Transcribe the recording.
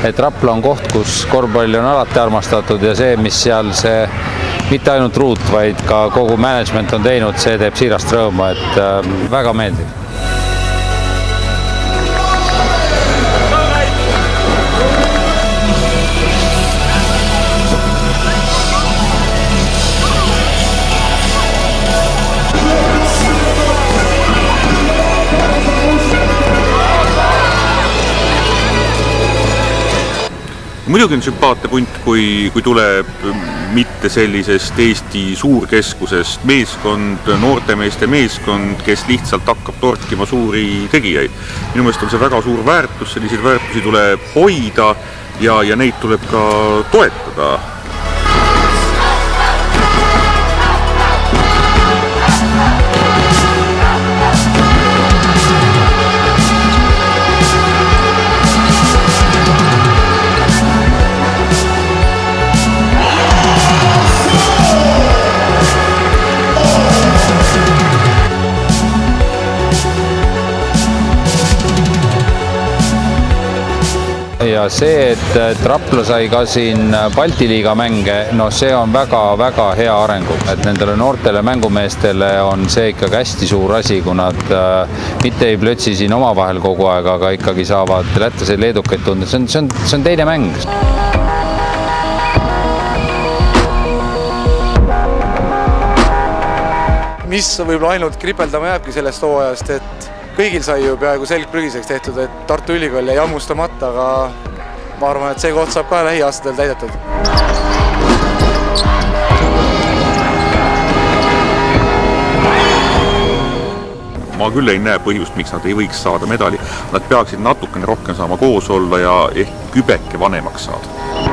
et Rapla on koht, kus korvpalli on alati armastatud ja see, mis seal see mitte ainult Ruut, vaid ka kogu management on teinud, see teeb siirast rõõmu, et väga meeldib. Muidugi on sümpaatne punt, kui tuleb mitte sellisest Eesti suurkeskusest meeskond, noortemeeste meeskond, kes lihtsalt hakkab torkima suuri tegijaid. Minu meelest on see väga suur väärtus, selliseid väärtusi tuleb hoida ja neid tuleb ka toetada. Ja see, et Rapla sai ka siin Balti liiga mänge, no see on väga-väga hea arengu. Et nendele noortele mängumeestele on see ikkagi hästi suur asi, kui nad mitte ei plötsi siin omavahel kogu aeg, aga ikkagi saavad lätlaseid leedukaid tunda. See on teine mäng. Mis võib-olla ainult kripeldama jääbki sellest hooajast, et kõigil sai ju peaaegu selg prügiseks tehtud, et Tartu Ülikool jäi hammustamata, aga ma arvan, et see koht saab ka lähiaastatel täidetud. Ma küll ei näe põhjust, miks nad ei võiks saada medali. Nad peaksid natukene rohkem saama koos olla ja ehk kübeke vanemaks saada.